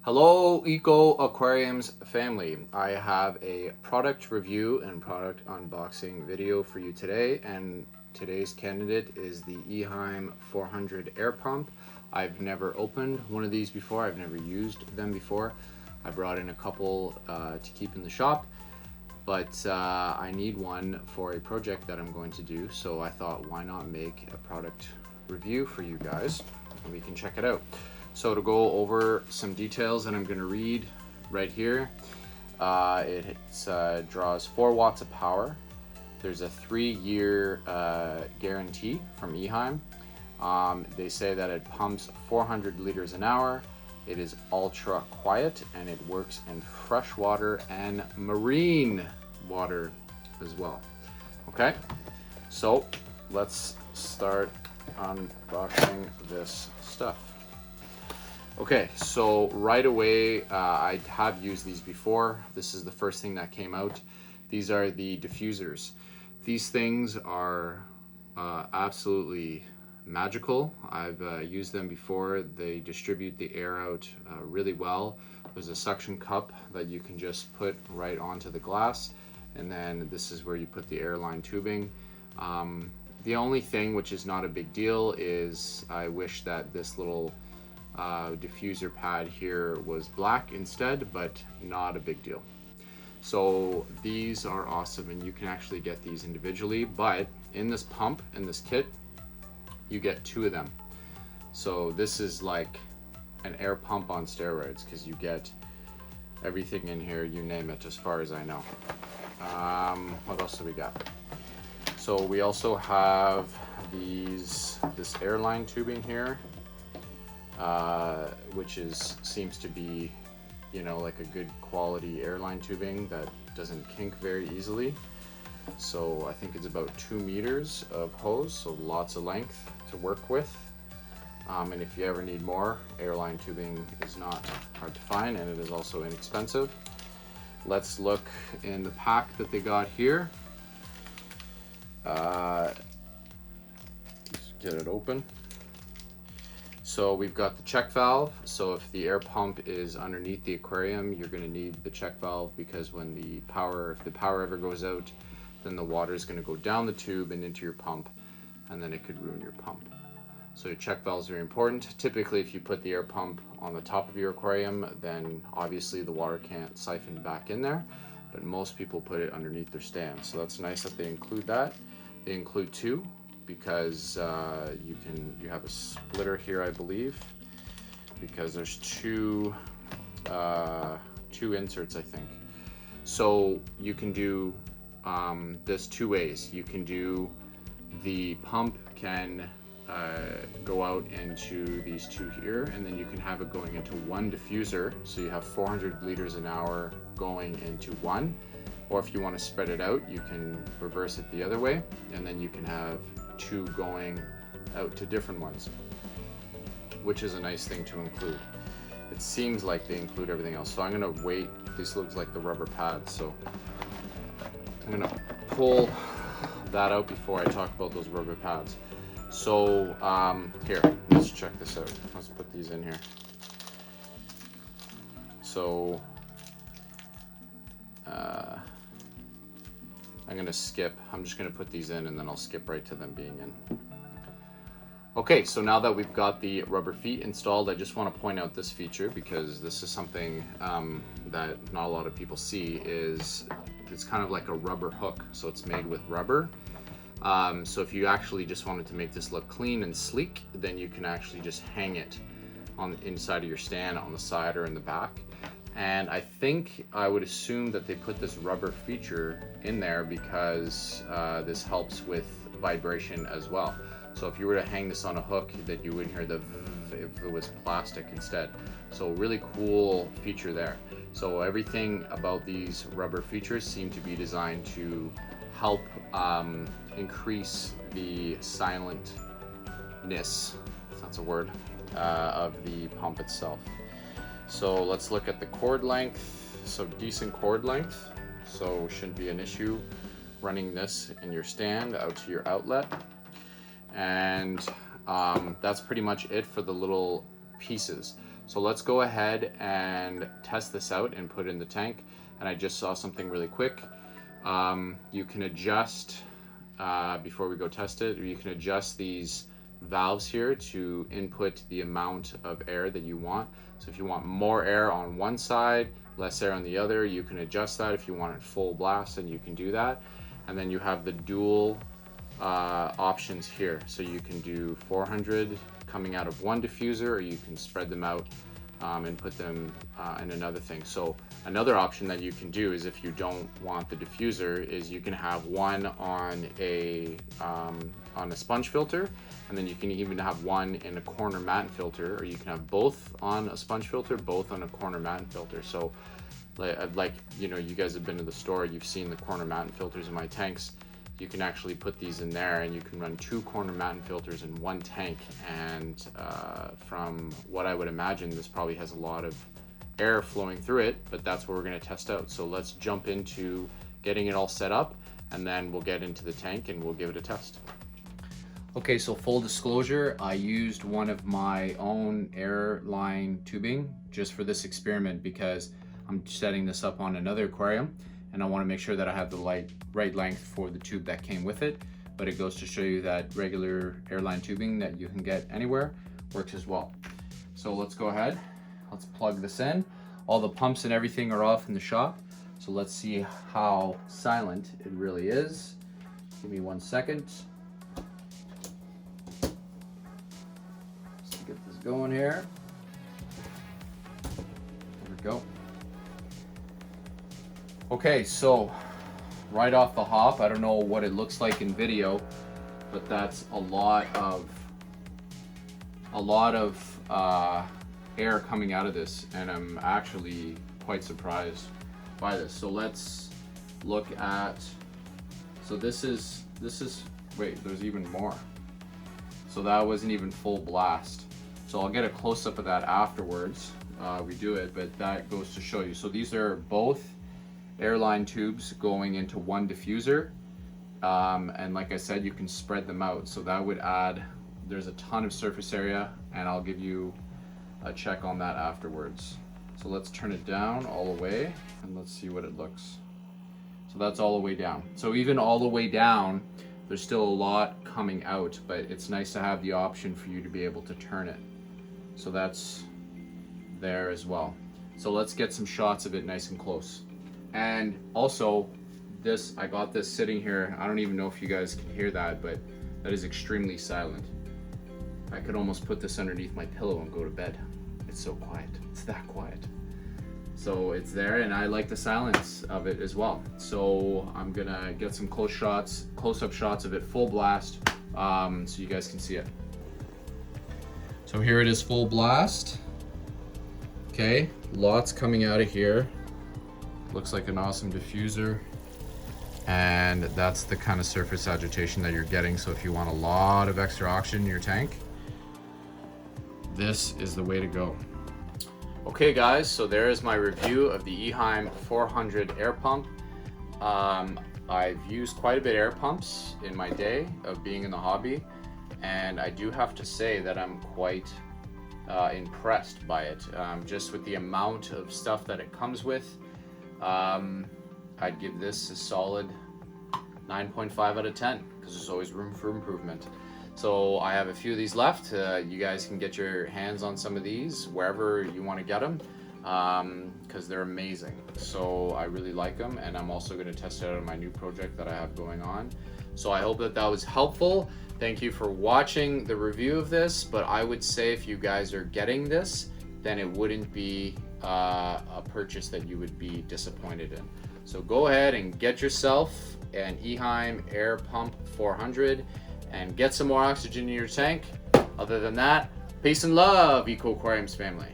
Hello Eco Aquariums family. I have a product review and product unboxing video for you today, and today's candidate is the Eheim 400 air pump. I've never opened one of these before. I've never used them before. I brought in a couple to keep in the shop, but I need one for a project that I'm going to do, so I thought why not make a product review for you guys and we can check it out. So to go over some details that I'm going to read right here, it draws 4 watts of power. There's a 3-year guarantee from Eheim. They say that it pumps 400 liters an hour. It is ultra quiet and it works in fresh water and marine water as well. Okay, so let's start unboxing this stuff. Okay, so right away, I have used these before. This is the first thing that came out. These are the diffusers. These things are absolutely magical. I've used them before. They distribute the air out really well. There's a suction cup that you can just put right onto the glass, and then this is where you put the airline tubing. The only thing, which is not a big deal, is I wish that this little diffuser pad here was black instead, but not a big deal. So these are awesome, and you can actually get these individually, but in this pump, in this kit, you get 2 of them. So this is like an air pump on steroids, because you get everything in here, you name it, as far as I know. What else do we got? So we also have this airline tubing here, which seems to be, you know, like a good quality airline tubing that doesn't kink very easily. So I think it's about 2 meters of hose, so lots of length to work with. And if you ever need more, airline tubing is not hard to find, and it is also inexpensive. Let's look in the pack that they got here. Let's get it open. So we've got the check valve. So if the air pump is underneath the aquarium, you're going to need the check valve, because when if the power ever goes out, then the water is going to go down the tube and into your pump, and then it could ruin your pump. So your check valve is very important. Typically, if you put the air pump on the top of your aquarium, then obviously the water can't siphon back in there, but most people put it underneath their stand. So that's nice that they include that. They include 2, because you have a splitter here, I believe, because there's two inserts, I think. So you can do this 2 ways. You can do, the pump can go out into these 2 here, and then you can have it going into 1 diffuser, so you have 400 liters an hour going into 1. Or if you want to spread it out, you can reverse it the other way, and then you can have 2 going out to different ones, which is a nice thing to include. It seems like they include everything else, so I'm gonna wait. This looks like the rubber pads, so I'm gonna pull that out before I talk about those rubber pads. So here, let's check this out. Let's put these in here. So I'm just gonna put these in, and then I'll skip right to them being in. Okay, so now that we've got the rubber feet installed, I just want to point out this feature, because this is something that not a lot of people see. It's kind of like a rubber hook, so it's made with rubber. So if you actually just wanted to make this look clean and sleek, then you can actually just hang it on the inside of your stand, on the side or in the back. And I would assume that they put this rubber feature in there because this helps with vibration as well. So if you were to hang this on a hook, that you wouldn't hear the if it was plastic instead. So really cool feature there. So everything about these rubber features seem to be designed to help increase the silentness, if that's a word, of the pump itself. So let's look at the cord length. So decent cord length, so shouldn't be an issue running this in your stand out to your outlet. And that's pretty much it for the little pieces. So let's go ahead and test this out and put it in the tank. And I just saw something really quick. You can adjust, before we go test it, you can adjust these valves here to input the amount of air that you want. So if you want more air on one side, less air on the other, you can adjust that. If you want it full blast, then you can do that. And then you have the dual options here. So you can do 400 coming out of one diffuser, or you can spread them out and put them in another thing. So another option that you can do is, if you don't want the diffuser, is you can have one on a sponge filter, and then you can even have one in a corner matte filter, or you can have both on a sponge filter, both on a corner matte filter. So like you know, you guys have been to the store, you've seen the corner matte filters in my tanks. You can actually put these in there, and you can run 2 corner matte filters in one tank. And from what I would imagine, this probably has a lot of air flowing through it, but that's what we're going to test out. So let's jump into getting it all set up, and then we'll get into the tank and we'll give it a test. Okay, so full disclosure, I used one of my own airline tubing just for this experiment, because I'm setting this up on another aquarium, and I want to make sure that I have the right length for the tube that came with it. But it goes to show you that regular airline tubing that you can get anywhere works as well. So let's go ahead, let's plug this in. All the pumps and everything are off in the shop. So let's see how silent it really is. Give me 1 second. Let's get this going here. There we go. Okay, so right off the hop, I don't know what it looks like in video, but that's a lot of air coming out of this, and I'm actually quite surprised by this. So let's look at, so this is wait, there's even more. So that wasn't even full blast. So I'll get a close-up of that afterwards. We do it, but that goes to show you. So these are both airline tubes going into one diffuser, and like I said, you can spread them out, so that would add, there's a ton of surface area, and I'll give you a check on that afterwards. So let's turn it down all the way, and let's see what it looks. So that's all the way down. So even all the way down, there's still a lot coming out, but it's nice to have the option for you to be able to turn it. So that's there as well. So let's get some shots of it nice and close. And also, this, I got this sitting here. I don't even know if you guys can hear that, but that is extremely silent. I could almost put this underneath my pillow and go to bed. It's so quiet. It's that quiet. So it's there, and I like the silence of it as well. So I'm gonna get some close-up shots of it full blast, so you guys can see it. So here it is full blast. Okay, lots coming out of here. Looks like an awesome diffuser, and that's the kind of surface agitation that you're getting. So if you want a lot of extra oxygen in your tank, this is the way to go. Okay guys, so there is my review of the Eheim 400 air pump. I've used quite a bit of air pumps in my day of being in the hobby, and I do have to say that I'm quite impressed by it, just with the amount of stuff that it comes with. I'd give this a solid 9.5 out of 10, because there's always room for improvement. So I have a few of these left. You guys can get your hands on some of these wherever you want to get them, because they're amazing. So I really like them, and I'm also going to test it out on my new project that I have going on. So I hope that was helpful. Thank you for watching the review of this, but I would say if you guys are getting this, then it wouldn't be a purchase that you would be disappointed in. So go ahead and get yourself an Eheim Air Pump 400 and get some more oxygen in your tank. Other than that, peace and love, Eco Aquariums family.